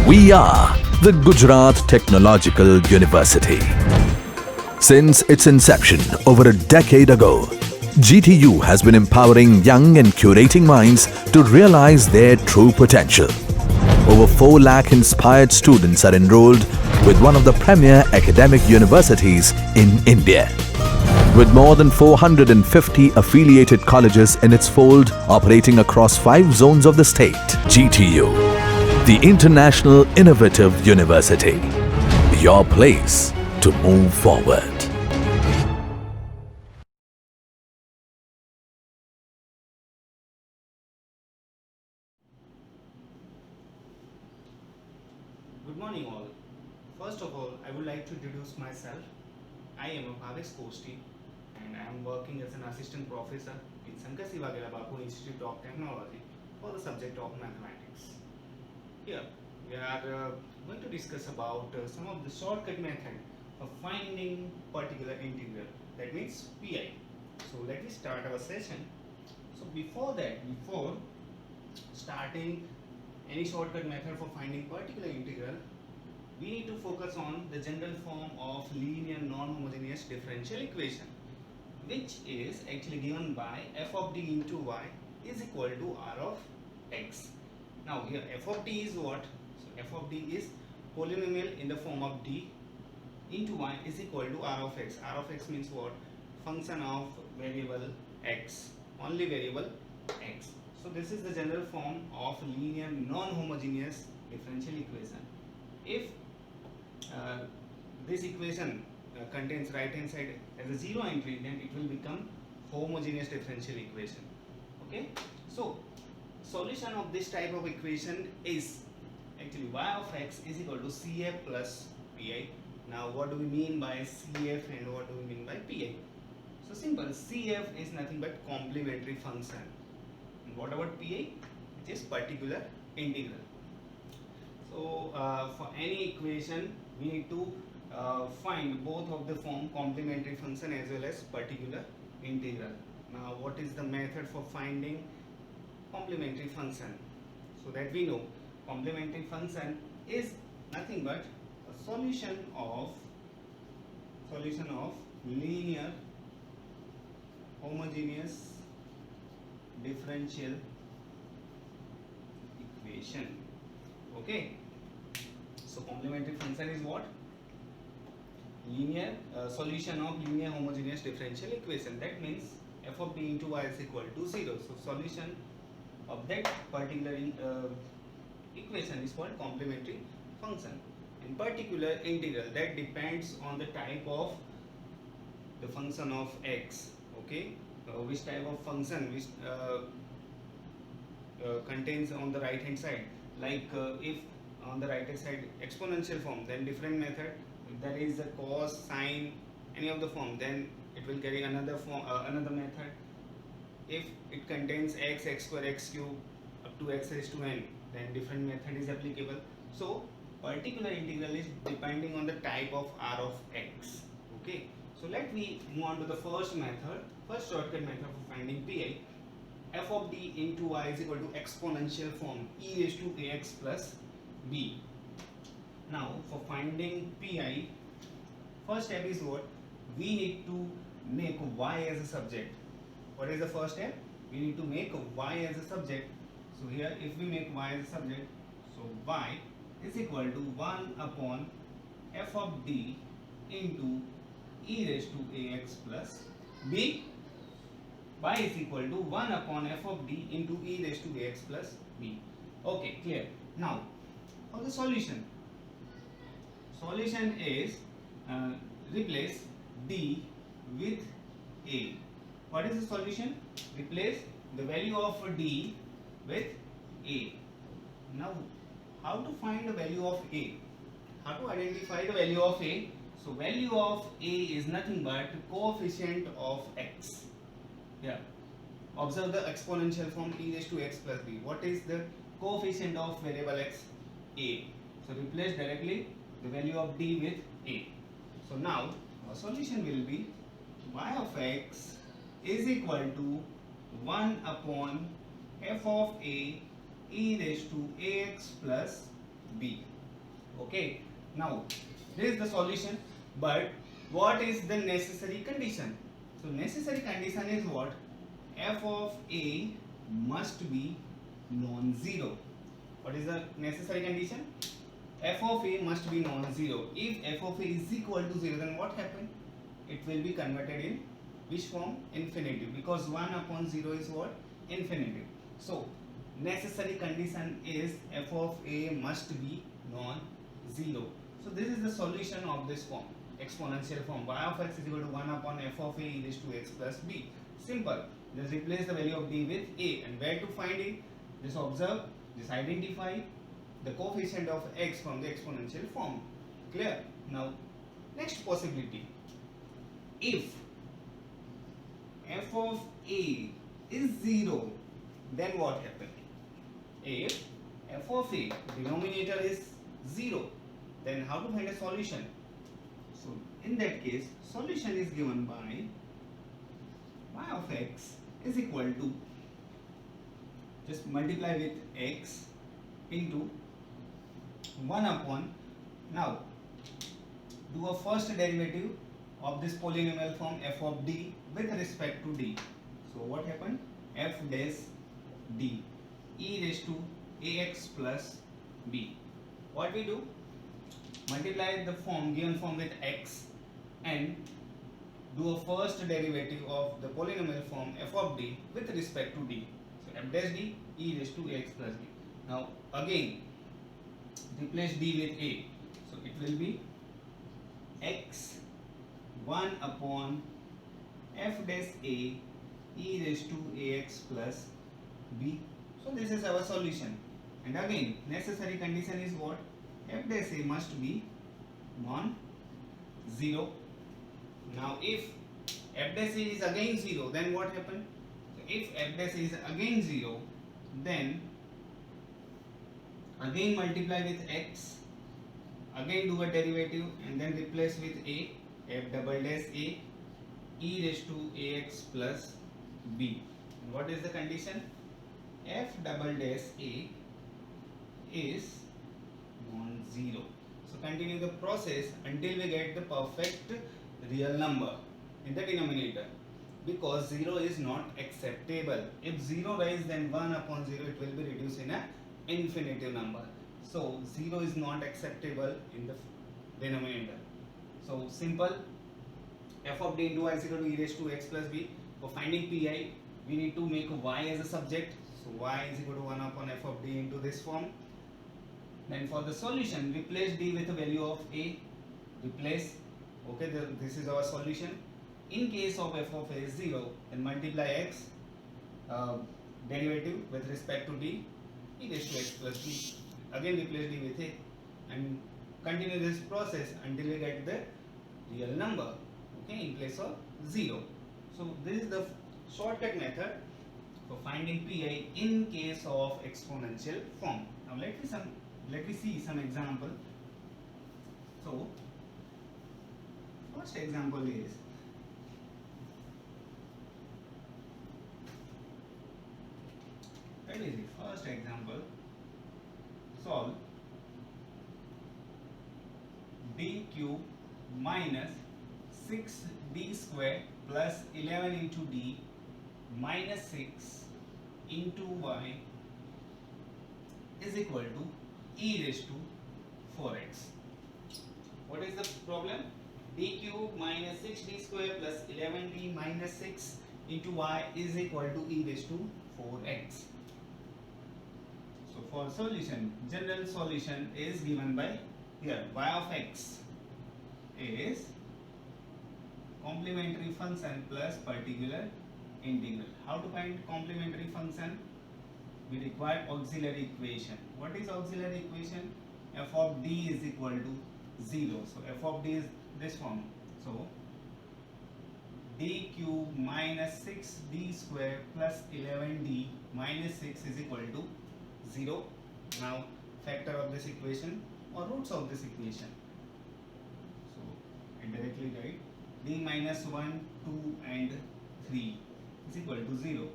We are the Gujarat Technological University. Since its inception over a decade ago, GTU has been empowering young and curating minds to realize their true potential. Over 4 lakh inspired students are enrolled with one of the premier academic universities in India. With more than 450 affiliated colleges in its fold operating across 5 zones of the state, GTU, the International Innovative University, your place to move forward. Good morning all. First of all, I would like to introduce myself. I am Bhavesh Kosti and I am working as an assistant professor in Shankar C. Waghela Bapu Institute of Technology for the subject of mathematics. Here we are going to discuss about some of the shortcut method of finding particular integral, that means PI. So let me start our session. So before starting any shortcut method for finding particular integral, we need to focus on the general form of linear non-homogeneous differential equation, which is actually given by f of d into y is equal to r of x. Now here f of d is what? So f of d is polynomial in the form of d into y is equal to r of x. R of x means what? Function of variable x, only variable x. So this is the general form of linear non-homogeneous differential equation. If this equation contains right hand side as a zero entry, then it will become homogeneous differential equation. Okay, so solution of this type of equation is actually y of x is equal to CF plus PI. Now what do we mean by CF and what do we mean by PI? So simple, CF is nothing but complementary function. And what about PI? It is particular integral. So for any equation we need to find both of the form complementary function as well as particular integral. Now what is the method for finding complementary function? So that we know complementary function is nothing but a solution of linear homogeneous differential equation. Okay, so complementary function is what? Linear solution of linear homogeneous differential equation. That means f of d into y is equal to 0. So solution of that particular equation is called complementary function. In particular integral, that depends on the type of the function of x. Okay, which type of function which contains on the right hand side. Like if on the right hand side exponential form, then different method. If there is a cos, sine, any of the form, then it will carry another form, another method. If it contains x, x square, x cube up to x raised to n, then different method is applicable. So particular integral is depending on the type of r of x. Okay, so let me move on to the first method, first shortcut method for finding PI. F of d into y is equal to exponential form e raised to ax plus b. Now for finding PI, first step is what? We need to make y as a subject. What is the first step? We need to make y as a subject. So here if we make y as a subject, so y is equal to 1 upon f of d into e raised to ax plus b. Y is equal to 1 upon f of d into e raised to ax plus b. Okay, clear. Now for the solution, solution is replace d with a. What is the solution? Replace the value of d with a. Now how to find the value of a? How to identify the value of a? So value of a is nothing but coefficient of x. Yeah, observe the exponential form e raised to x plus b. What is the coefficient of variable x? A. So replace directly the value of d with a. So now our solution will be y of x is equal to 1 upon f of a e raised to ax plus b. Okay, now this is the solution, but what is the necessary condition? So necessary condition is what? F of a must be non-zero. What is the necessary condition? F of a must be non-zero. If f of a is equal to 0, then what happen? It will be converted in which form? Infinitive, because 1 upon 0 is what? Infinitive. So necessary condition is f of a must be non-zero. So this is the solution of this form, exponential form. Y of x is equal to 1 upon f of a e raised to x plus b. Simple. Just replace the value of d with a, and where to find it? Just observe, just identify the coefficient of x from the exponential form. Clear? Now next possibility, if f of a is 0, then what happens? If f of a denominator is 0, then how to find a solution? So in that case, solution is given by y of x is equal to, just multiply with x into 1 upon, now do a first derivative of this polynomial form f of d with respect to d. So what happened? F dash d e raised to ax plus b. What we do? Multiply the form, given form, with x and do a first derivative of the polynomial form f of d with respect to d. So f dash d e raised to ax plus b. Now again replace d with a. So it will be x 1 upon f dash a e raised to ax plus b. So this is our solution. And again necessary condition is what? F dash a must be non-zero. Now if f dash a is again 0, then what happen? So if f dash a is again 0, then again multiply with x, again do a derivative, and then replace with a, f double dash a e raised to ax plus b. And what is the condition? F double dash a is non-zero. So continue the process until we get the perfect real number in the denominator, because 0 is not acceptable. If 0 rise, then 1 upon 0 it will be reduced in a infinitive number. So 0 is not acceptable in the denominator. So simple, f of d into y is equal to e raised to x plus b. For finding pi, we need to make y as a subject. So y is equal to 1 upon f of d into this form. Then for the solution, replace d with a value of a. Replace. Okay, this is our solution. In case of f of a is 0, then multiply x derivative with respect to d e raised to x plus b. Again replace d with a and continue this process until we get the real number, okay, in place of 0. So this is the shortcut method for finding pi in case of exponential form. Now let me see some example. So first example is, where is it? First example, solve d cube minus 6d square plus 11 into d minus 6 into y is equal to e raised to 4x. What is the problem? D cube minus 6d square plus 11d minus 6 into y is equal to e raised to 4x. So for solution, general solution is given by here, y of x is complementary function plus particular integral. How to find complementary function? We require auxiliary equation. What is auxiliary equation? F of d is equal to 0. So f of d is this form. So d cube minus 6d square plus 11d minus 6 is equal to 0. Now factor of this equation or roots of this equation. So I directly write d minus 1, 2 and 3 is equal to 0.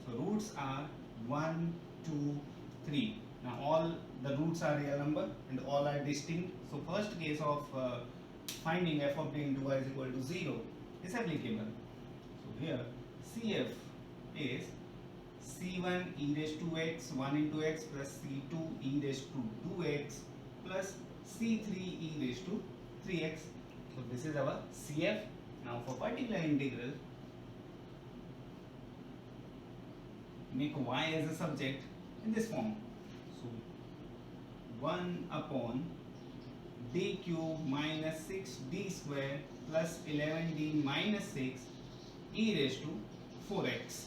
So roots are 1, 2, 3. Now all the roots are real number and all are distinct. So first case of finding f of d into y is equal to 0 is applicable. So here CF is C1 e raised to x 1 into x plus C2 e raised to 2x plus C3 e raised to 3x. So this is our CF. Now for particular integral, make y as a subject in this form. So 1 upon d cube minus 6d square plus 11d minus 6 e raised to 4x.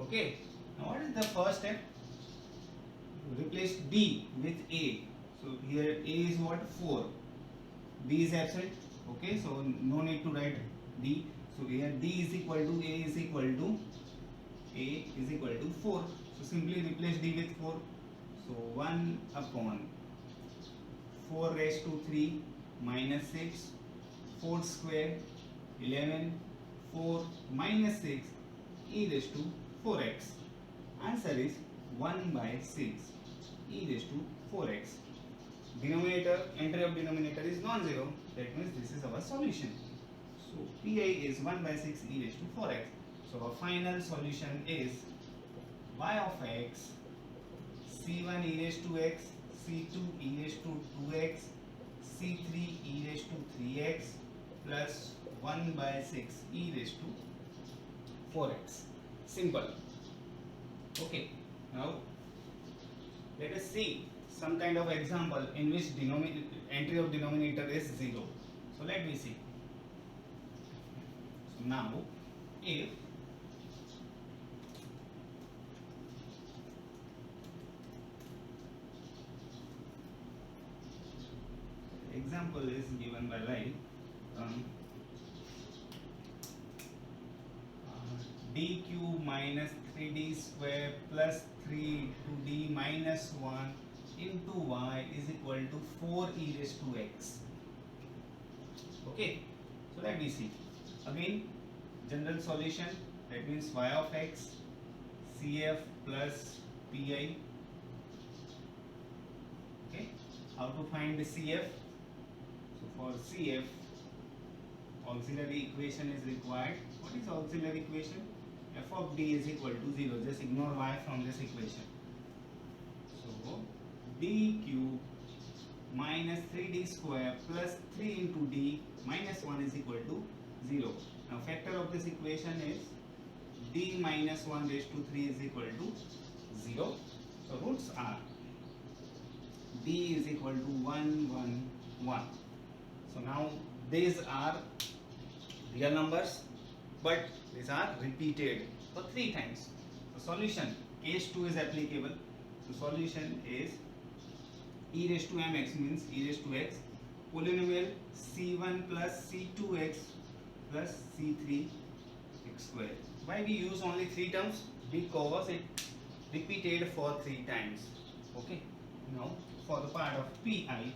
Okay. Now what is the first step? Replace d with a. So here a is what? 4. b is absent. Okay. So no need to write d. So here d is equal to a is equal to 4. So simply replace d with 4. So 1 upon 4 raised to 3 minus 6, 4 square 11, 4 minus 6 e raised to 4x. Answer is 1 by 6 e raised to 4x. Denominator, entry of denominator is non-zero. That means this is our solution. So Pi is 1 by 6 e raised to 4x. So our final solution is y of x c1 e raised to x, c2 e raised to 2x, c3 e raised to 3x plus 1 by 6 e raised to 4x. Simple. Okay. Now let us see some kind of example in which entry of denominator is 0. So let me see. So now if example is given by like d cube minus 3d square plus 3d minus 1 into y is equal to 4 e raised to x. Okay, so let me see. Again, general solution, that means y of x cf plus pi. Okay, how to find the cf? So for CF, auxiliary equation is required. What is auxiliary equation? F of d is equal to 0. Just ignore y from this equation. So d cube minus 3d square plus 3 into d minus 1 is equal to 0. Now factor of this equation is d minus 1 raised to 3 is equal to 0. So roots are d is equal to 1, 1, 1. So now these are real numbers, but these are repeated for 3 times. So solution, case 2 is applicable. So solution is e raised to mx means e raised to x, polynomial c1 plus c2x plus c3x square. Why we use only 3 terms? Because it repeated for 3 times. Okay. Now for the part of pi,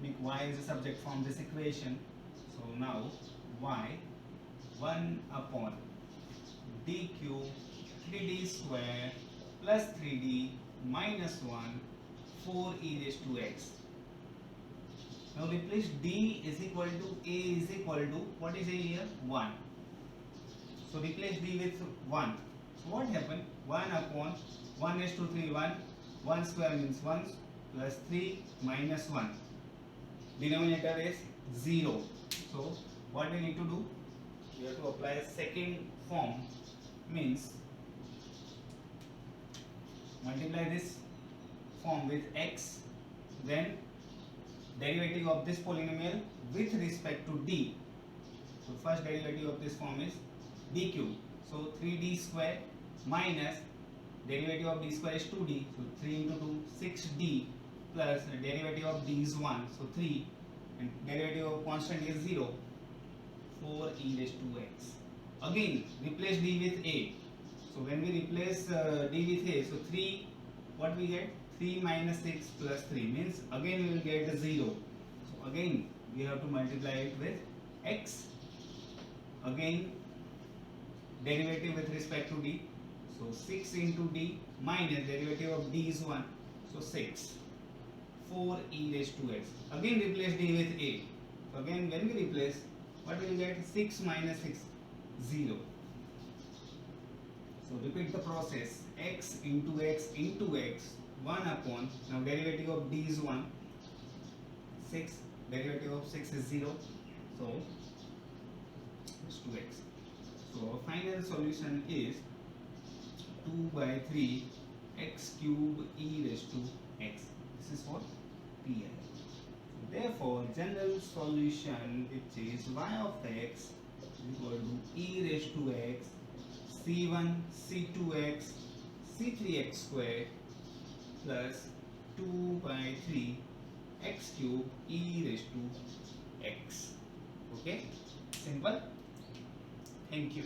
make y as a subject from this equation. So now y 1 upon d cube 3d square plus 3d minus 1 4 e raised to x. Now replace d is equal to a is equal to, what is a here? 1. So replace d with 1. So what happened? 1 upon 1 raised to 3 1. 1 square means 1 plus 3 minus 1. Denominator is 0. So what we need to do? We have to apply a second form, means multiply this form with x, then derivative of this polynomial with respect to d. So first derivative of this form is d cube. So 3d square minus derivative of d square is 2d. So 3 into 2 6d plus the derivative of d is 1. So 3 and derivative of constant is 0. 4 e raised to x. Again replace d with a. So when we replace d with a, so 3, what we get? 3 minus 6 plus 3 means again we will get the 0. So again we have to multiply it with x. Again derivative with respect to d. So 6 into d minus derivative of d is 1. So 6. 4 e raised to x. Again replace d with a. So again when we replace, what will we get? 6 minus 6, 0. So repeat the process. X into x into x, 1 upon, now derivative of d is 1. 6, derivative of 6 is 0. So it's 2x. So our final solution is 2 by 3 x cube e raised to x. This is for PL. Therefore, general solution, which is y of x equal to e raised to x c1 c2x c3x square plus 2 by 3 x cube e raised to x. Okay, simple. Thank you.